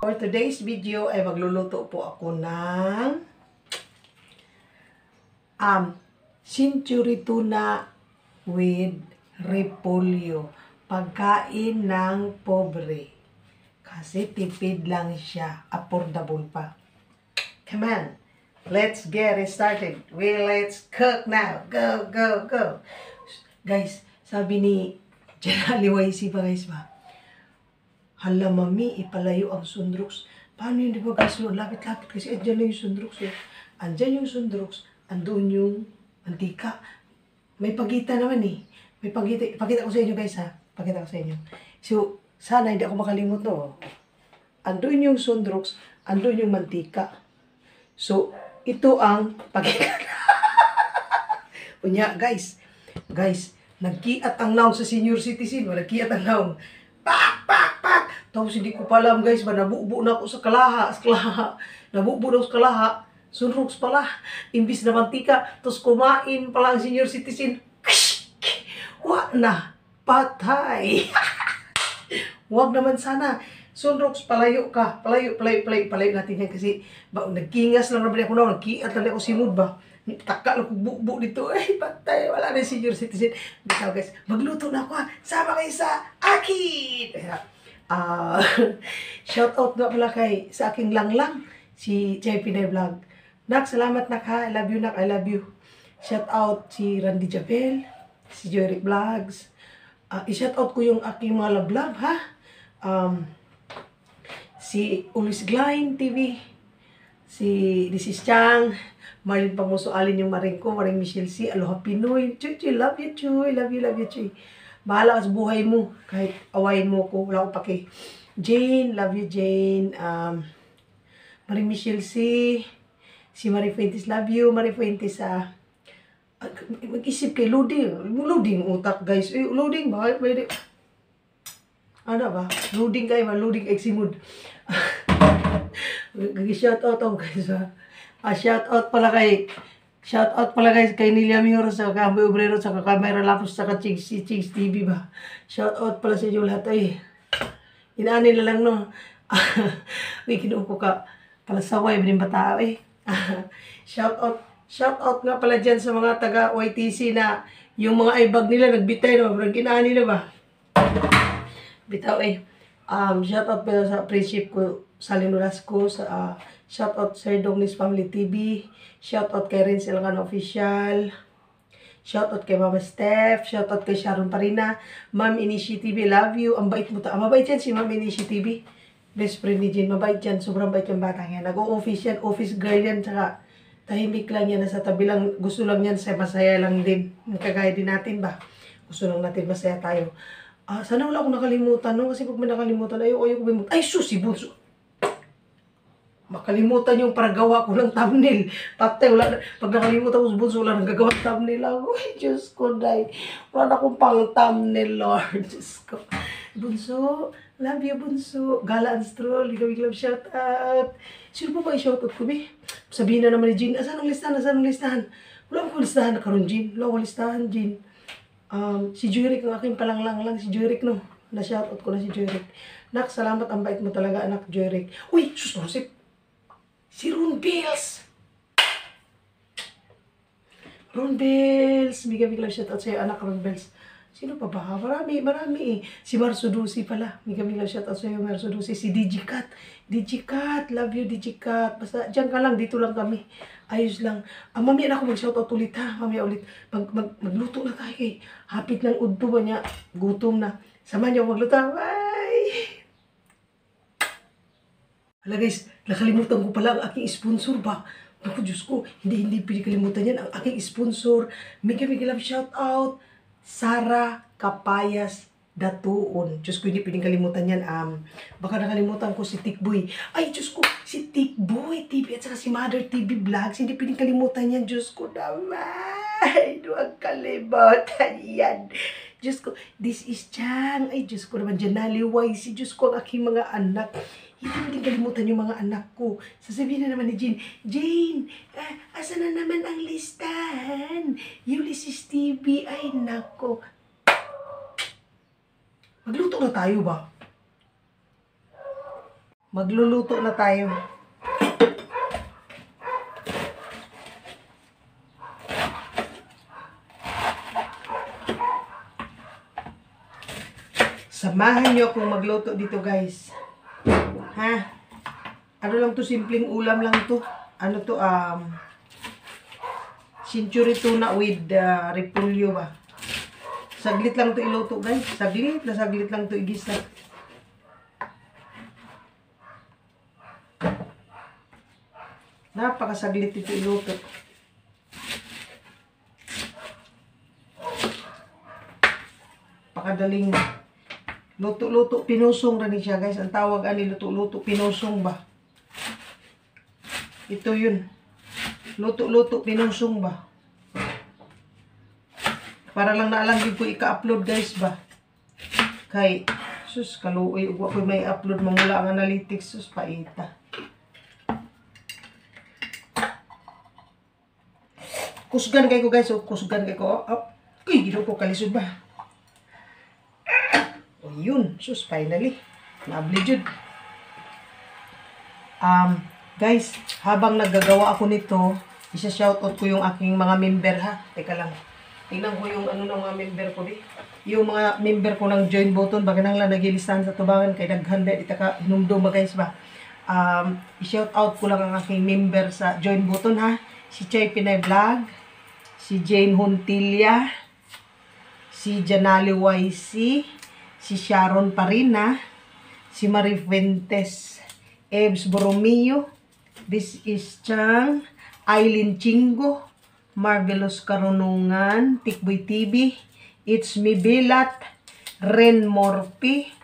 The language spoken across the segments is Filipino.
For today's video ay magluluto po ako ng century tuna with repolyo. Pagkain ng pobre. Kasi tipid lang siya. Affordable pa. Come on. Let's get it started. Let's cook now. Go, go, go. Guys, sabi ni Janali YC pa guys ba? Hala mami, ipalayo ang sundroks. Paano yun, di ba guys? Lapit-lapit kasi andyan na yung sundroks. Eh. Andyan yung sundroks, andun yung mantika. May pagitan naman eh. May pagitan. Pakita ko sa inyo guys ha. Pakita ko sa inyo. So, sana hindi ako makalimot no. Andun yung sundroks, andun yung mantika. So, ito ang pagitan. Unya, guys, nagkiat ang naong sa senior citizen. Nagkiat ang naong. Pak! Tapos hindi ko pa alam guys, nabubo na ako sa kalaha. Nabubo na ako sa kalaha. Sunroks pala. Imbis na mantika. Tapos kumain pala ang senior citizen. Wag na. Patay. Wag naman sana. Sunroks, palayo ka. Palayo natin yan. Kasi nagkingas lang naman ako na. Nagkiat lang ako sinod ba. Taka lang kong bubo dito. Ay, patay. Wala na yung senior citizen. Bitaw guys, magluto na ako ha. Sama kayo sa akin. Shout out nga pala kay sa aking langlang si Jay Pinay Vlog. Nak, salamat nak ha. I love you nak, I love you. Shout out si Randy Jabel, si Joeric Vlogs. I-shout out ko yung aking mga love ha. Si Ulis Glein TV, si This Chang, Marlene Pamuso, Alin yung Maring ko, Maring Michelle C, Aloha Pinoy. Chuy, love you Chuy, love you Chuy. Bahala ka sa buhay mo. Kahit awayin mo ko. Wala akong pake. Jane. Love you, Jane. Marie Michelle C. Si Marie Fuentes. Love you, Marie Fuentes. Mag-isip kay loading. Loading utak, guys. Loading ba? Pwede. Ano ba? Loading kayo ba? Loading eximod. Shout-out ako, guys. Shout-out pala kay... Shout out pala guys kay Nilia Mioro sa Kamboy Obrero sa Kamera Lapos sa Chicks TV ba. Shout out pala sa inyo lahat ay. Inaani na lang no. May kinuha ko ka pala saway bin bata eh. Shout out nga pala diyan sa mga taga YTC na yung mga ibag nila nagbitay na ba. Inaani na ba. Bitaw eh. Shout out pala sa friendship ko sa Linuras ko sa shout out sa Dongnis Family TV. Shout out kay Renz Elgan Official. Shout out kay Mama Steph. Shout out kay Sharon Parina. Ma'am Inishi TV, love you. Ang bait mo ta. Mabait yan si Ma'am Inishi TV. Best friend ni Jean. Mabait yan. Sobrang bait yung bata yan. Nag-o-office yan. Office girl yan. Tsaka tahimik lang yan. Nasa tabi lang. Gusto lang yan. Masaya lang din. Kagaya din natin ba? Gusto lang natin masaya tayo. Sana wala akong nakalimutan. No? Kasi pag may nakalimutan, ayoko bimut. Ay, susi, bunso. Makalimutan yung paragawa ko ng thumbnail. Patay, wala na. Pag nakalimutan ko sa bunso, wala nang gagawa ng thumbnail ako. Ay, Diyos ko, day. Wala na akong pang thumbnail, Lord. Diyos ko. Bunso, love you, bunso. Gala and Stroll, ikaw shout out. Sino pa ba i-shout out ko, be? Sabihin na naman ni Jean, asan ang listahan? Wala akong listahan na karon, Jean. Wala akong listahan, Jean. Si Joeric, ang aking palanglang lang. Si Joeric, no? Na-shout out ko na si Joeric. Nak, salamat. Ang bait mo talaga, anak, Joeric. Uy, sus, si Ron Bills! Ron Bills! Miga-miga shoutout sa'yo, anak Ron Bills. Sino pa ba? Marami eh. Si Marso Dusi pala. Miga-miga shoutout sa'yo, Marso Dusi. Si Digicat. Love you, Digicat. Basta dyan ka lang, dito lang kami. Ayos lang. Mamaya na ako mag-shoutout ulit ha. Mamaya ulit. Magluto na tayo eh. Hapit ng udto ba niya. Gutom na. Samahan niyo magluto. Bye! Hala guys, nakalimutan ko pala ang aking sponsor ba? Naku Diyos ko, hindi pinikalimutan yan. Ang aking sponsor, mega love shout out, Sara Kapayas Datuon. Diyos ko, hindi pinikalimutan yan. Baka nakalimutan ko si Tikboy. Ay Diyos ko, si Tikboy TV at saka si Mother TV Vlogs. Hindi pinikalimutan yan. Diyos ko naman. Huwag kalimutan yan. Diyos ko, this is Chang. Ay Diyos ko naman, Janali YC. Diyos ko, ang aking mga anak. Hindi mo din kalimutan yung mga anak ko. Sasabihin na naman ni Jane, asa na naman ang listahan? Ulysses TV, ay nako. Magluto na tayo ba? Magluluto na tayo. Samahan nyo akong magluto dito, guys. Ha? Ano lang to, simpleng ulam lang to. Ano to, century tuna with repolyo ba? Saglit lang to iluto, guys. Saglit lang to igisa. Napakasaglit ito iluto. Pakadaling luto-luto pinusong rin siya, guys. Ang tawag ani luto-luto pinusong ba? Ito yun. Luto-luto pinusong ba? Para lang naalang ko ika-upload, guys ba? Kay sus kaluoy ug ako may upload mamula ang analytics, sus paita. Kusgan kay ko, guys. Kusgan kay ko. Uy, gino ko kalisod ba? O yun, sus, finally. Nabli jud. Guys, habang naggagawa ako nito, isa-shoutout ko yung aking mga member, ha. Teka lang. Tingnan ko yung ano ng mga member ko, di. Yung mga member ko ng join button, baga nang lang nagilistahan sa tubangan, kay naghanda, di taka hinumdum ba, guys ba. I-shoutout ko lang ang aking member sa join button, ha. Si Chay Pinay Vlog, si Jane Huntilla, si Janali YC, si Sharon Parina, si Marie Fuentes, Ebs Borromeo, this is Chang, Aileen Chingo, Marvelous Karunungan, Tikboy TV, It's Me Bilat, Ren Morphy,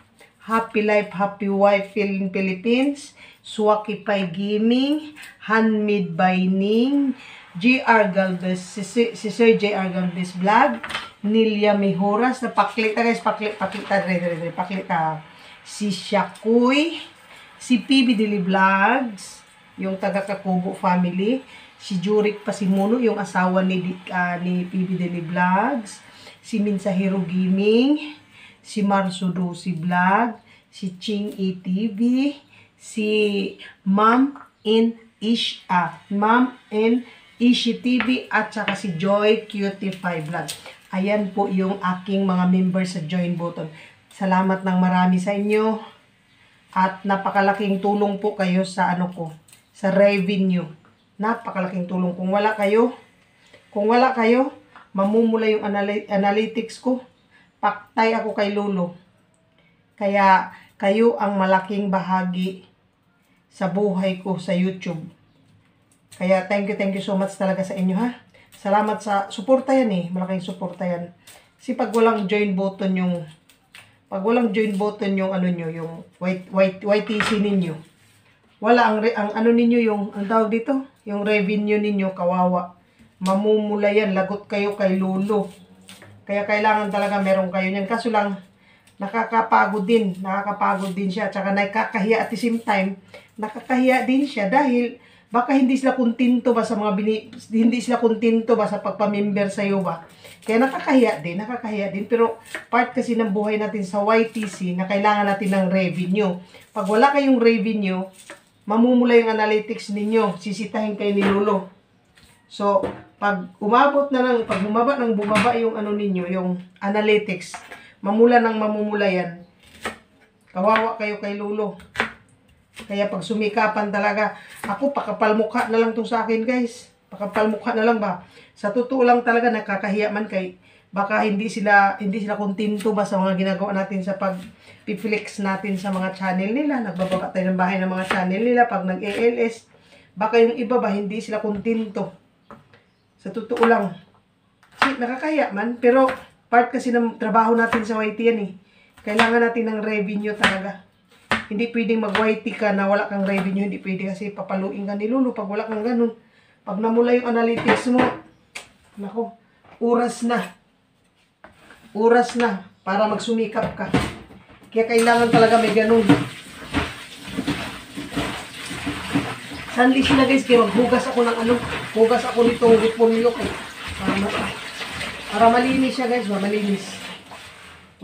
Happy Life, Happy Wife in Philippines, Swaki Pai Gaming, Handmade by Ning, JR Galvez, si Sir JR Galvez Vlog, Nilia Mihoras, na paklita, guys, paklita, si Shakuy, si PB Dili Vlogs, yung taga Kakubo family, si Jurik Pasimuno, yung asawa ni PB Dili Vlogs, si Minsahiro Gaming, si Marsudosi Vlog, si Ching ATV, si Ma'am in Ishi TV, at saka si Joy Cutie5 Vlog. Ayan po yung aking mga members sa join button. Salamat ng marami sa inyo. At napakalaking tulong po kayo sa ano ko, sa revenue. Napakalaking tulong. Kung wala kayo, mamumula yung analytics ko. Paktay ako kay Lolo. Kaya kayo ang malaking bahagi sa buhay ko sa YouTube. Kaya thank you so much talaga sa inyo, ha. Salamat sa suporta yan, eh. Malaking suporta yan. Kasi pag walang join button yung ano nyo, yung YTC ninyo, wala ang ano ninyo, yung ang tawag dito, yung revenue ninyo, kawawa. Mamumula yan, lagot kayo kay Lolo. Kaya kailangan talaga meron kayo niyan. Kaso lang, nakakapagod din siya, tsaka nakakahiya at the same time, nakakahiya din siya dahil baka hindi sila kontento ba sa sa pagpamember sa iyo ba. Kaya nakakahiya din, pero part kasi ng buhay natin sa YTC na kailangan natin ng revenue. Pag wala kayong revenue, mamumula yung analytics ninyo, sisitahin kayo ni Lolo. So, pag bumaba yung ano ninyo, yung analytics, mamumula yan. Kawawa kayo kay Lolo. Kaya pag sumikapan talaga, ako pakapal mukha na lang to sa akin, guys. Pakapal mukha na lang ba. Sa totoo lang talaga nakakahiya man kay baka hindi sila kontento ba sa mga ginagawa natin sa pag-flex natin sa mga channel nila. Nagbababa tayo ng bahay ng mga channel nila pag nag-ALS. Baka yung iba ba hindi sila kontento. Sa totoo lang. Nakakahiya man, pero part kasi ng trabaho natin sa YT yan, eh. Kailangan natin ng revenue talaga. Hindi pwedeng mag-YT ka na wala kang revenue. Hindi pwede kasi papaluin ka ni Lolo pag wala kang ganun. Pag namula yung analytics mo, nako, oras na para magsumikap ka. Kaya kailangan talaga may ganun. Sanli sila, guys, kaya maghugas ako ng hugas ako nitong repolyo para malinis siya, guys, malinis.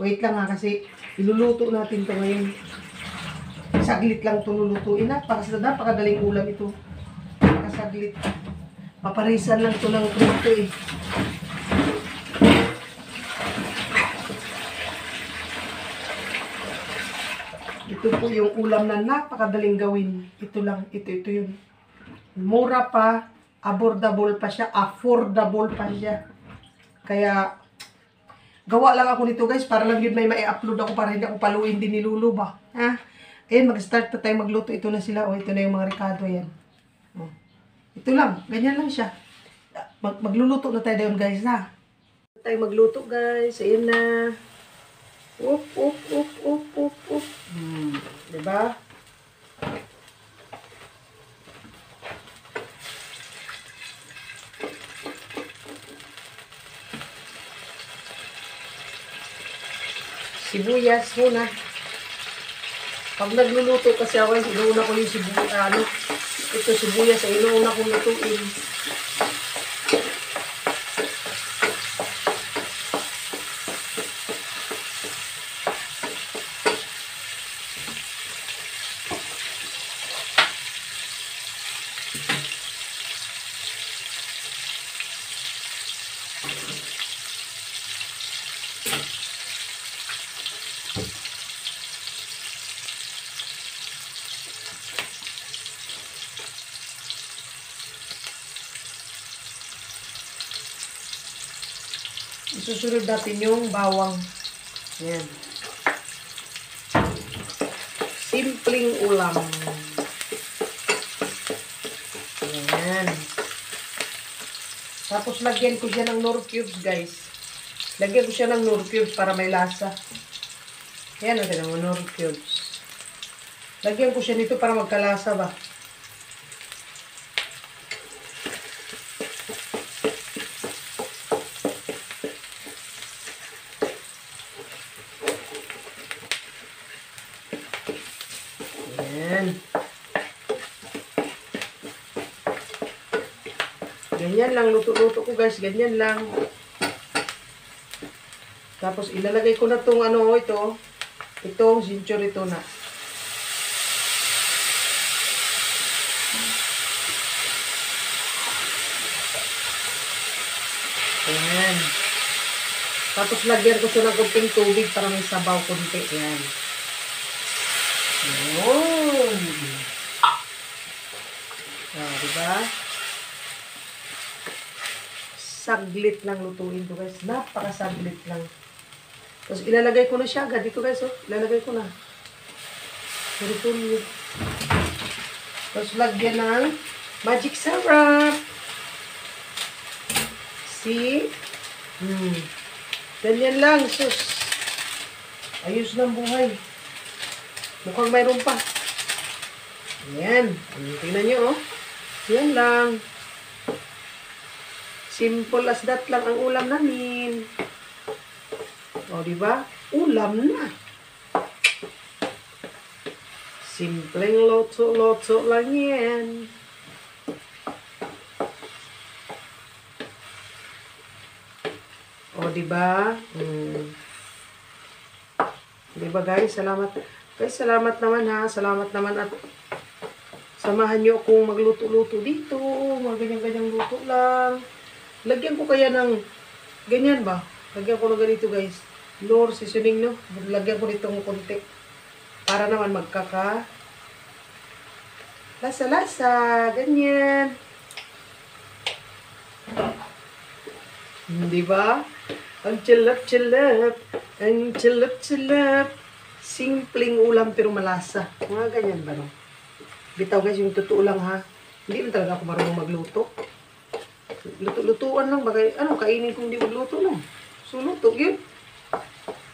Wait lang, ha, kasi iluluto natin to ngayon. Saglit lang ito lulutuin. Napakadaling ulam ito. Napakasaglit. Paparisan lang ito ng prito eh. Ito po yung ulam na napakadaling gawin. Ito lang. Ito yun. Mura pa. Affordable pa siya. Kaya, gawa lang ako nito guys. Para lang yun may ma-upload ako para hindi ako paluin din ni Lulu ba. Ha? Ayan, mag-start na tayo magluto. Ito na sila. O, ito na yung mga ricado yan. O. Ito lang. Ganyan lang siya. Magluluto na tayo doon guys ha. Tayo magluto guys. Ayan na. Up. Diba? Sibuyas muna. Pag nagluluto kasi ako, inuuna ko yung sibuyas. Ito sibuyas, inuuna ko lutuin. Isusunod natin yung bawang. Yan. Simpleng ulam. Yan. Tapos lagyan ko siya ng Knorr cubes guys. Lagyan ko siya ng Knorr cubes para may lasa. Yan natin ang Knorr cubes. Lagyan ko siya nito para magkalasa ba. Ayan. Ganyan lang, luto-luto ko guys, ganyan lang. Tapos ilalagay ko na itong itong century tuna. Ayan. Tapos lagyan ko siya ng kunting tubig para may sabaw kunti. Ayan. Ayan. Diba? Saglit lang lutuin ko guys. Napakasaglit lang. Tapos ilalagay ko na siya agad. Dito guys, ilalagay ko na. Lutuin. Tapos lagyan ng magic syrup. See? Ganyan lang, sus. Ayos ng buhay. Mukhang mayroon pa. Ayan. Tingnan nyo, oh. Yan lang. Simple as that lang ang ulam namin. O, diba? Ulam na. Simpleng loto-loto lang yan. O, diba? Diba guys? Salamat. Guys, salamat naman ha. Salamat naman at samahan nyo akong magluto-luto dito. Mga ganyan-ganyang luto lang. Lagyan ko kaya ng ganyan ba? Lagyan ko ng ganito guys. Knorr seasoning no. Lagyan ko nitong konti. Para naman magkaka lasa-lasa. Ganyan. Diba? Ang chilap-chilap. Ang chilap-chilap. Simpleng ulam pero malasa. Mga ganyan ba no? Bitaw guys, yung totoo lang ha. Hindi man talaga ako marunong magluto. Luto-lutuan lang. Bagay, kainin kung hindi magluto lang. So, luto yun.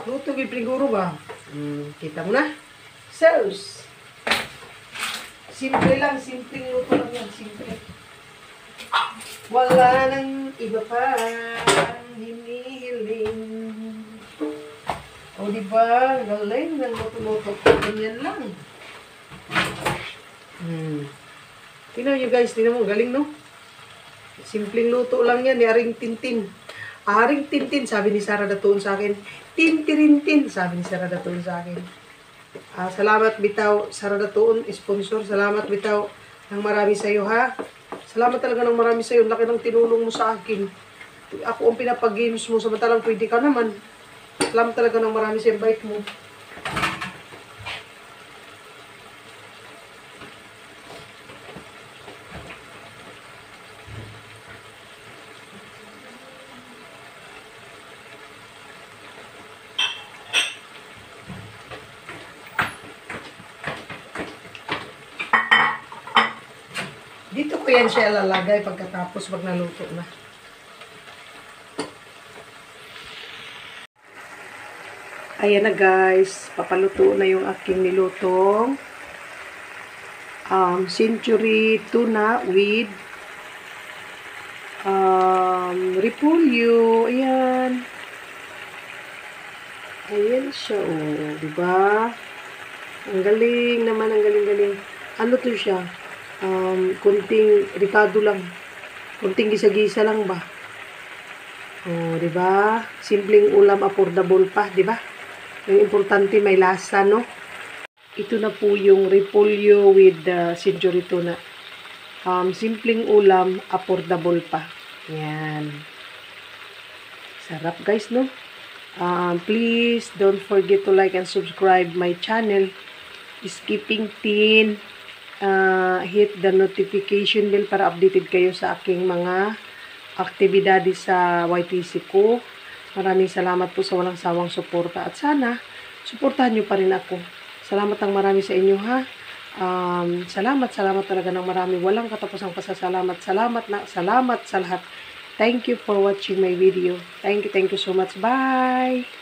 Luto yun, siguro ba? Kita mo na. Sauce. Simple lang. Simpleng luto lang yan. Simple. Wala nang iba pa hinihiling. O diba? Galing ng luto-luto. Ganyan lang. Tingnan nyo guys, tingnan mo, galing no? Simpleng luto lang yan, ni Aring Tintin. Aring Tintin, sabi ni Sarah Datuon sa akin. Tintirintin, sabi ni Sarah Datuon sa akin. Salamat bitaw sa radatoon sponsor. Salamat bitaw ng marami sa iyo ha. Salamat talaga ng marami sa iyo. Laki ng tinulong mo sa akin. Ako ang pinapag-games mo samantalang pwede ka naman. Salamat talaga ng marami sa invite mo. Dito ko yan siya lalagay pagkatapos pag naluto na. Ayan na guys, papaluto na yung aking nilutong century tuna with repolyo. Ayan. Ayan siya, oh. Diba? Ang galing naman, ang galing-galing. Ano to siya? Kunting ricado lang. Kunting gisa-gisa lang ba? Oh, diba? Simpleng ulam, affordable pa, diba? Yung importante may lasa, no? Ito na po yung repolyo with century tuna. Simpleng ulam, affordable pa. Yan. Sarap guys, no? Please don't forget to like and subscribe my channel. Skipping tin. Hit the notification bell para updated kayo sa aking mga aktibidades sa YTC ko. Maraming salamat po sa walang sawang suporta. At sana, suportahan nyo pa rin ako. Salamat ang marami sa inyo ha. Salamat talaga ng marami. Walang katapusang pasasalamat. Salamat sa lahat. Thank you for watching my video. Thank you so much. Bye!